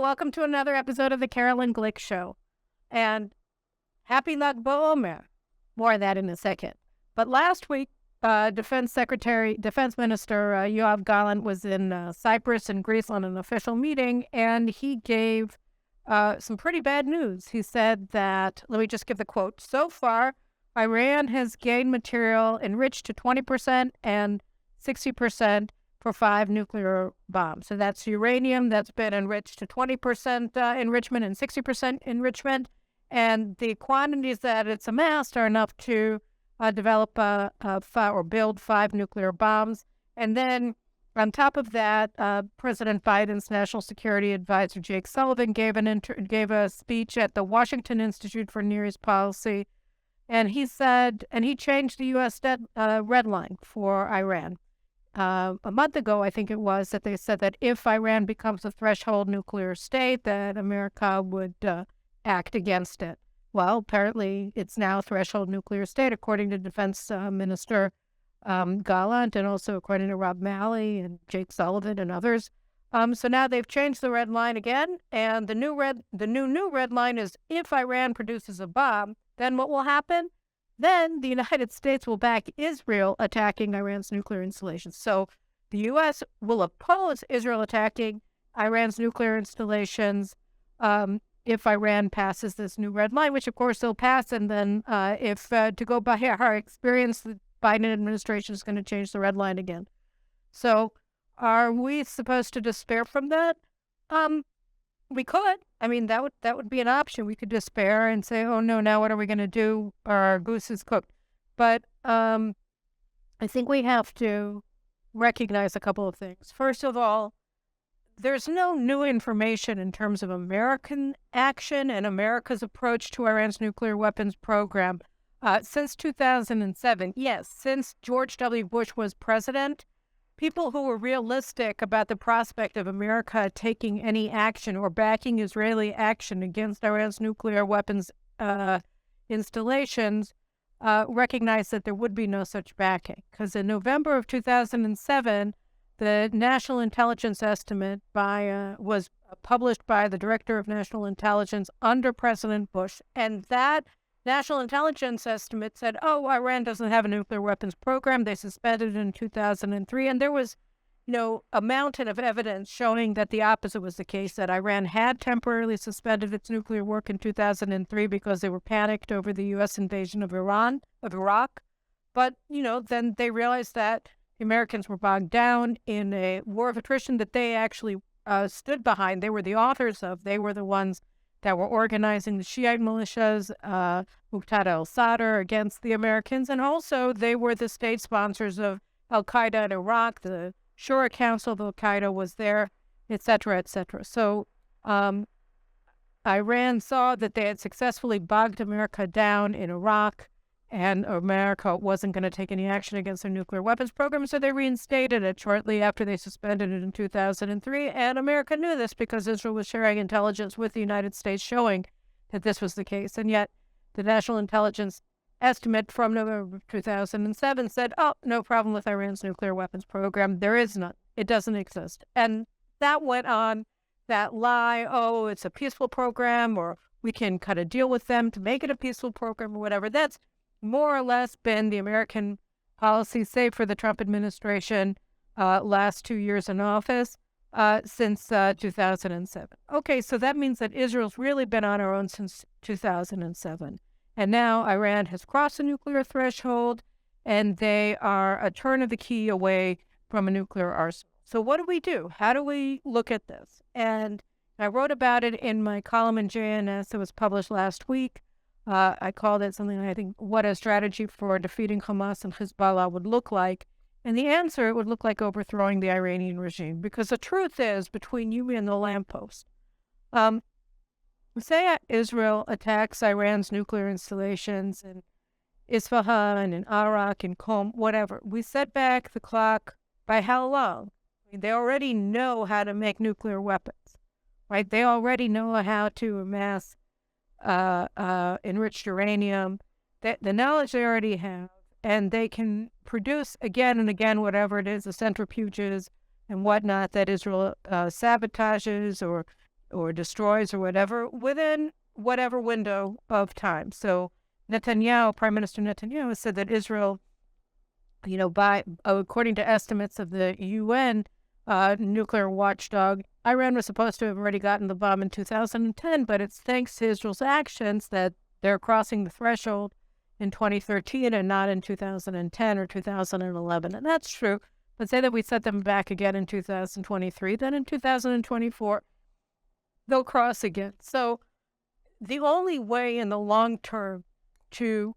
welcome to another episode of the Caroline Glick Show. And happy Lag BaOmer. More of that in a second. But last week, Defense Minister Yoav Gallant was in Cyprus and Greece on an official meeting, and he gave some pretty bad news. He said that, let me just give the quote, so far, Iran has gained material enriched to 20% and 60% for 5 nuclear bombs. So that's uranium that's been enriched to 20% enrichment and 60% enrichment. And the quantities that it's amassed are enough to develop or build 5 nuclear bombs. And then on top of that, President Biden's National Security Advisor Jake Sullivan gave a speech at the Washington Institute for Near East Policy. And he said, and he changed the U.S. red line for Iran. A month ago, I think it was, that they said that if Iran becomes a threshold nuclear state, that America would act against it. Well, apparently it's now a threshold nuclear state, according to Defense Minister Gallant, and also according to Rob Malley and Jake Sullivan and others. So now they've changed the red line again, and the new red line is if Iran produces a bomb, then what will happen? Then the United States will back Israel attacking Iran's nuclear installations. So the U.S. will oppose Israel attacking Iran's nuclear installations if Iran passes this new red line, which of course they'll pass. And then if to go by our experience, the Biden administration is going to change the red line again. So are we supposed to despair from that? We could. I mean, that would be an option. We could despair and say, oh, no, now what are we going to do? Our goose is cooked. But I think we have to recognize a couple of things. First of all, there's no new information in terms of American action and America's approach to Iran's nuclear weapons program. Since 2007, yes, since George W. Bush was president, people who were realistic about the prospect of America taking any action or backing Israeli action against Iran's nuclear weapons installations recognized that there would be no such backing. Because in November of 2007, the National Intelligence Estimate was published by the Director of National Intelligence under President Bush, and that National Intelligence Estimate said, oh, Iran doesn't have a nuclear weapons program. They suspended it in 2003. And there was, a mountain of evidence showing that the opposite was the case, that Iran had temporarily suspended its nuclear work in 2003 because they were panicked over the U.S. invasion of Iraq. But, then they realized that the Americans were bogged down in a war of attrition that they actually stood behind. They were the authors of. They were the ones that were organizing the Shiite militias, Muqtada al-Sadr, against the Americans. And also they were the state sponsors of al-Qaeda in Iraq. The Shura Council of al-Qaeda was there, et cetera, et cetera. So Iran saw that they had successfully bogged America down in Iraq, and America wasn't going to take any action against their nuclear weapons program, so they reinstated it shortly after they suspended it in 2003. And America knew this because Israel was sharing intelligence with the United States showing that this was the case. And yet the National Intelligence Estimate from November 2007 said, oh, no problem with Iran's nuclear weapons program. There is none. It doesn't exist. And that went on, that lie, oh, it's a peaceful program, or we can cut a deal with them to make it a peaceful program or whatever. That's more or less been the American policy, save for the Trump administration last 2 years in office, since 2007. Okay, so that means that Israel's really been on her own since 2007. And now Iran has crossed the nuclear threshold, and they are a turn of the key away from a nuclear arsenal. So what do we do? How do we look at this? And I wrote about it in my column in JNS that was published last week. I called it something, I think, what a strategy for defeating Hamas and Hezbollah would look like. And the answer, it would look like overthrowing the Iranian regime. Because the truth is, between you and the lamppost, say Israel attacks Iran's nuclear installations in Isfahan, in Arak, in Qom, whatever. We set back the clock by how long? I mean, they already know how to make nuclear weapons, right? They already know how to amass enriched uranium, the knowledge they already have, and they can produce again and again whatever it is, the centrifuges and whatnot that Israel sabotages or destroys or whatever within whatever window of time. So Netanyahu, Prime Minister Netanyahu, has said that Israel, according to estimates of the UN nuclear watchdog, Iran was supposed to have already gotten the bomb in 2010, but it's thanks to Israel's actions that they're crossing the threshold in 2013 and not in 2010 or 2011. And that's true. But say that we set them back again in 2023, then in 2024, they'll cross again. So the only way in the long term to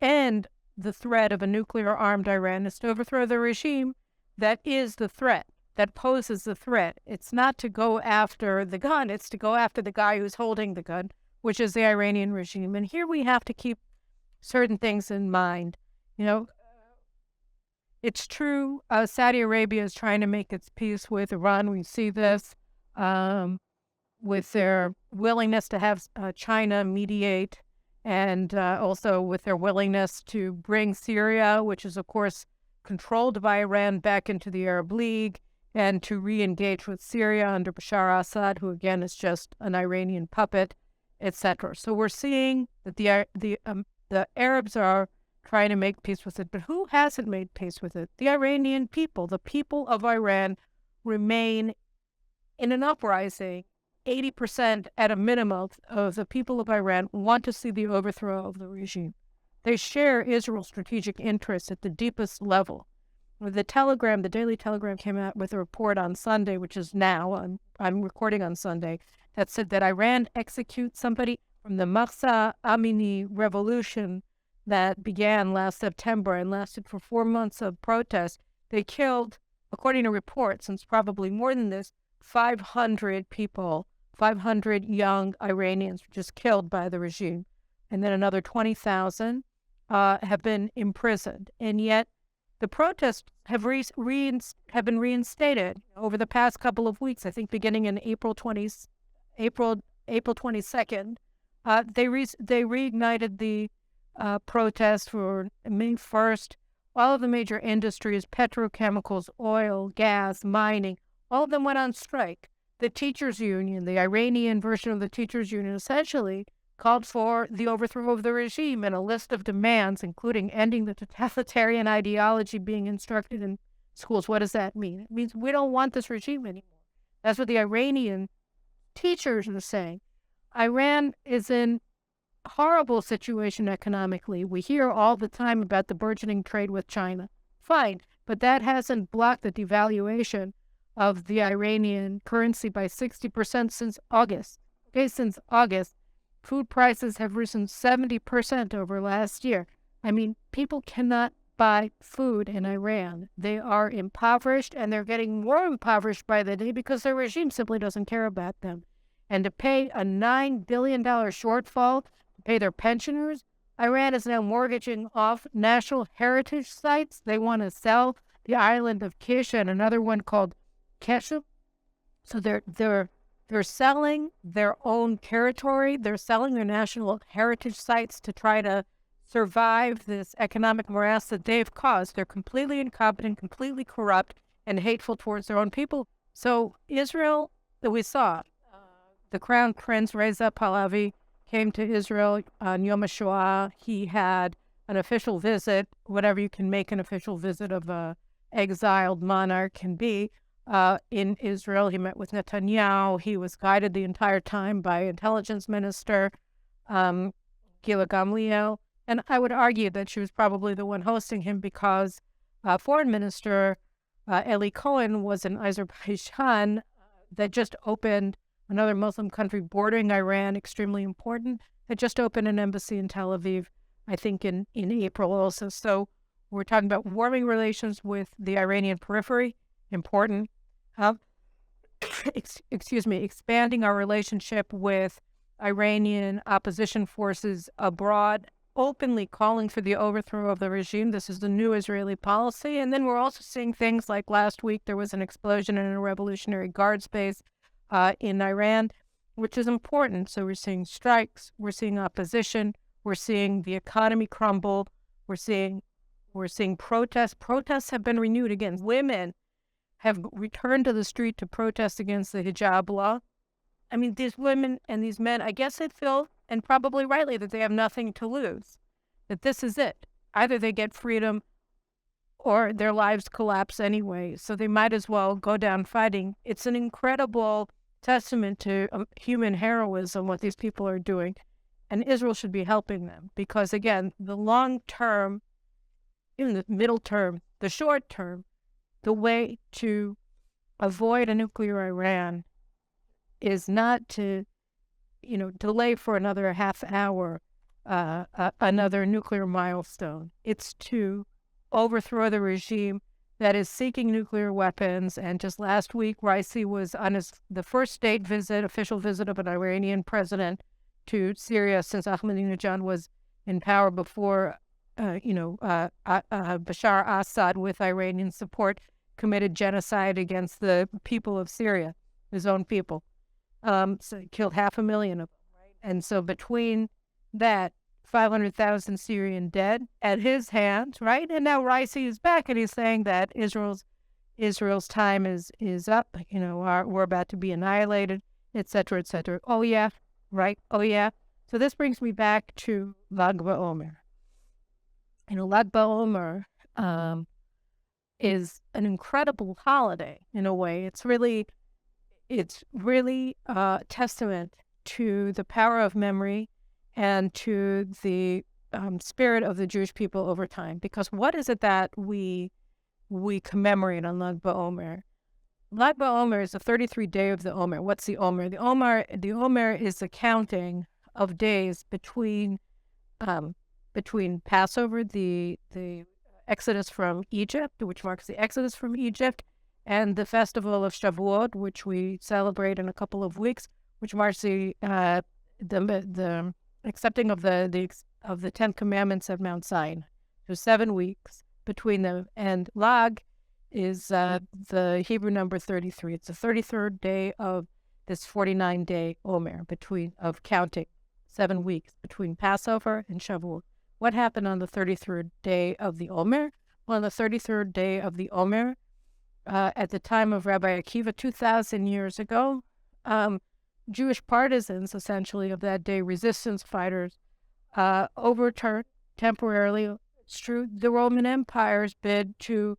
end the threat of a nuclear-armed Iran is to overthrow the regime that is the threat, that poses the threat. It's not to go after the gun, it's to go after the guy who's holding the gun, which is the Iranian regime. And here we have to keep certain things in mind. It's true, Saudi Arabia is trying to make its peace with Iran. We see this with their willingness to have China mediate, and also with their willingness to bring Syria, which is, of course, controlled by Iran, back into the Arab League, and to re-engage with Syria under Bashar al-Assad, who, again, is just an Iranian puppet, etc. So we're seeing that the Arabs are trying to make peace with it. But who hasn't made peace with it? The Iranian people. The people of Iran remain in an uprising. 80% at a minimum of the people of Iran want to see the overthrow of the regime. They share Israel's strategic interests at the deepest level. The Daily Telegram came out with a report on Sunday, which is now, I'm recording on Sunday, that said that Iran executes somebody from the Mahsa Amini revolution that began last September and lasted for 4 months of protest. They killed, according to reports, and it's probably more than this, 500 people, 500 young Iranians were just killed by the regime. And then another 20,000 have been imprisoned. And yet the protests have been reinstated over the past couple of weeks. I think beginning in April 22nd, they reignited the protest for May 1st. All of the major industries, petrochemicals, oil, gas, mining, all of them went on strike. The teachers' union, the Iranian version of the teachers' union, essentially called for the overthrow of the regime and a list of demands, including ending the totalitarian ideology being instructed in schools. What does that mean? It means we don't want this regime anymore. That's what the Iranian teachers are saying. Iran is in a horrible situation economically. We hear all the time about the burgeoning trade with China. Fine, but that hasn't blocked the devaluation of the Iranian currency by 60% since August. Okay, since August, food prices have risen 70% over last year. I mean, people cannot buy food in Iran. They are impoverished, and they're getting more impoverished by the day because their regime simply doesn't care about them. And to pay a $9 billion shortfall to pay their pensioners, Iran is now mortgaging off national heritage sites. They want to sell the island of Kish and another one called Keshem. So they're selling their own territory. They're selling their national heritage sites to try to survive this economic morass that they've caused. They're completely incompetent, completely corrupt, and hateful towards their own people. So Israel, that we saw, the Crown Prince Reza Pahlavi came to Israel on Yom HaShoah. He had an official visit, whatever you can make an official visit of a exiled monarch can be, in Israel. He met with Netanyahu. He was guided the entire time by Intelligence Minister Gila Gamliel. And I would argue that she was probably the one hosting him because Foreign Minister Eli Cohen was in Azerbaijan that just opened another Muslim country bordering Iran, extremely important, that just opened an embassy in Tel Aviv, I think in April also. So we're talking about warming relations with the Iranian periphery, important. Expanding our relationship with Iranian opposition forces abroad, openly calling for the overthrow of the regime. This is the new Israeli policy. And then we're also seeing things like last week there was an explosion in a Revolutionary Guards base in Iran, which is important. So we're seeing strikes, we're seeing opposition, we're seeing the economy crumble, we're seeing protests. Protests have been renewed again. Women have returned to the street to protest against the hijab law. I mean, these women and these men, I guess they feel, and probably rightly, that they have nothing to lose, that this is it. Either they get freedom or their lives collapse anyway, so they might as well go down fighting. It's an incredible testament to human heroism, what these people are doing, and Israel should be helping them because, again, the long term, in the middle term, the short term, the way to avoid a nuclear Iran is not to, delay for another half hour another nuclear milestone. It's to overthrow the regime that is seeking nuclear weapons. And just last week, Raisi was on the first state visit, official visit of an Iranian president to Syria since Ahmadinejad was in power before, Bashar Assad, with Iranian support, committed genocide against the people of Syria, his own people. So he killed 500,000 of them, right? And so between that, 500,000 Syrian dead at his hands, right? And now Raisi is back and he's saying that Israel's time is up, we're about to be annihilated, et cetera, et cetera. Oh, yeah, right? Oh, yeah. So this brings me back to Lag BaOmer. Lag BaOmer is an incredible holiday in a way. It's really a testament to the power of memory and to the spirit of the Jewish people over time. Because what is it that we commemorate on Lag BaOmer? Lag BaOmer is the 33rd day of the Omer. What's the Omer? The Omer is the counting of days between Passover, the Exodus from Egypt, which marks the Exodus from Egypt, and the festival of Shavuot, which we celebrate in a couple of weeks, which marks the accepting of the 10 Commandments at Mount Sinai. So 7 weeks between them, and Lag is the Hebrew number 33. It's the 33rd day of this 49-day Omer of counting 7 weeks between Passover and Shavuot. What happened on the 33rd day of the Omer? Well, on the 33rd day of the Omer, at the time of Rabbi Akiva 2,000 years ago, Jewish partisans, essentially, of that day, resistance fighters, overturned temporarily, it's true, the Roman Empire's bid to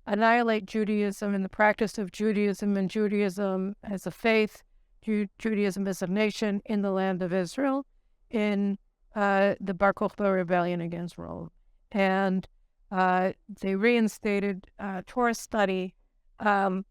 annihilate Judaism and the practice of Judaism and Judaism as a faith, Judaism as a nation in the land of Israel, in the Bar Kokhba rebellion against Rome. And they reinstated Torah study. And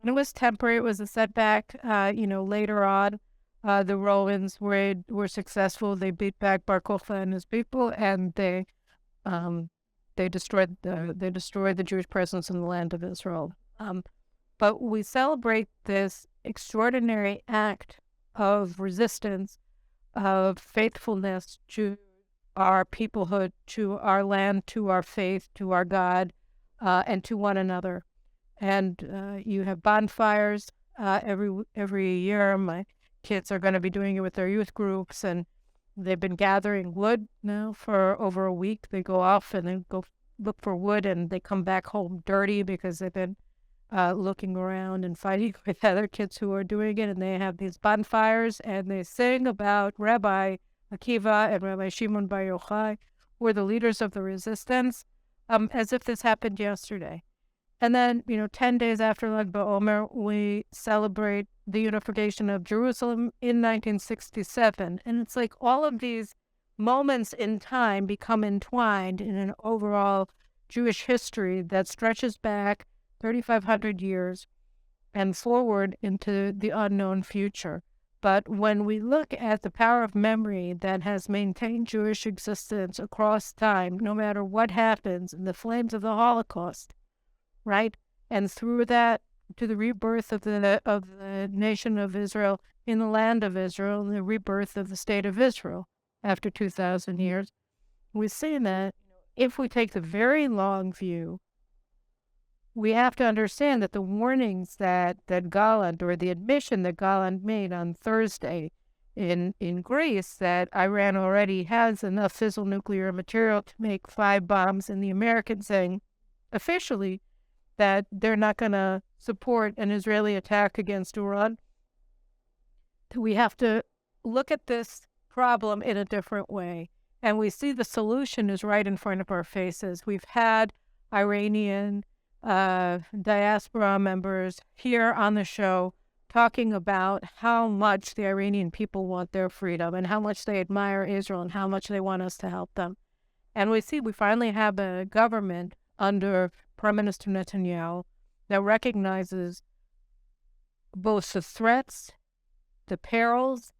it was temporary. It was a setback. Later on, the Romans were successful. They beat back Bar Kokhba and his people, and they destroyed the Jewish presence in the land of Israel. But we celebrate this extraordinary act of resistance, of faithfulness to our peoplehood, to our land, to our faith, to our God, and to one another. And you have bonfires every year. My kids are going to be doing it with their youth groups, and they've been gathering wood now for over a week. They go off and they go look for wood, and they come back home dirty because they've been looking around and fighting with other kids who are doing it. And they have these bonfires, and they sing about Rabbi Akiva and Rabbi Shimon Bar Yochai, who were the leaders of the resistance, as if this happened yesterday. And then, 10 days after Lag BaOmer, we celebrate the unification of Jerusalem in 1967. And it's like all of these moments in time become entwined in an overall Jewish history that stretches back 3,500 years and forward into the unknown future. But when we look at the power of memory that has maintained Jewish existence across time, no matter what happens, in the flames of the Holocaust, right? And through that, to the rebirth of the nation of Israel in the land of Israel, and the rebirth of the state of Israel after 2,000 years, we see that if we take the very long view, we have to understand that the warnings that Gallant, or the admission that Gallant made on Thursday in Greece, that Iran already has enough fissile nuclear material to make 5 bombs, and the Americans saying officially that they're not going to support an Israeli attack against Iran, we have to look at this problem in a different way. And we see the solution is right in front of our faces. We've had Iranian diaspora members here on the show talking about how much the Iranian people want their freedom and how much they admire Israel and how much they want us to help them. And we finally have a government under Prime Minister Netanyahu that recognizes both the threats, the perils,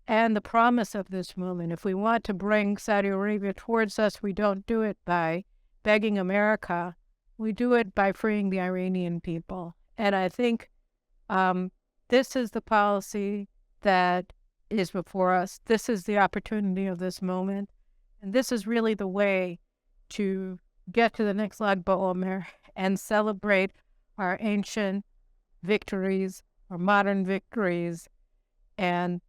and the promise of this movement. If we want to bring Saudi Arabia towards us, we don't do it by begging America. We do it by freeing the Iranian people. And I think this is the policy that is before us. This is the opportunity of this moment. And this is really the way to get to the next Lag BaOmer and celebrate our ancient victories, our modern victories, and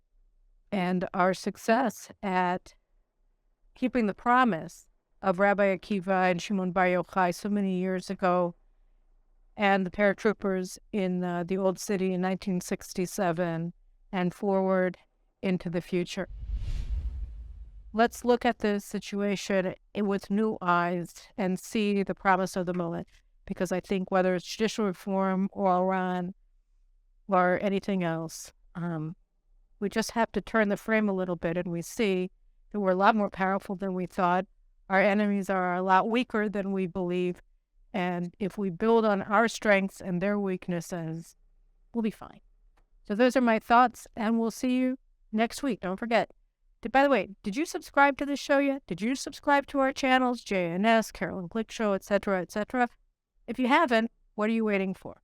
our success at keeping the promise of Rabbi Akiva and Shimon Bar Yochai so many years ago, and the paratroopers in the Old City in 1967, and forward into the future. Let's look at this situation with new eyes and see the promise of the moment, because I think whether it's judicial reform or Iran or anything else, we just have to turn the frame a little bit, and we see that we're a lot more powerful than we thought. Our enemies are a lot weaker than we believe. And if we build on our strengths and their weaknesses, we'll be fine. So those are my thoughts, and we'll see you next week. Don't forget. By the way, did you subscribe to this show yet? Did you subscribe to our channels, JNS, Caroline Glick Show, etc., etc.? If you haven't, what are you waiting for?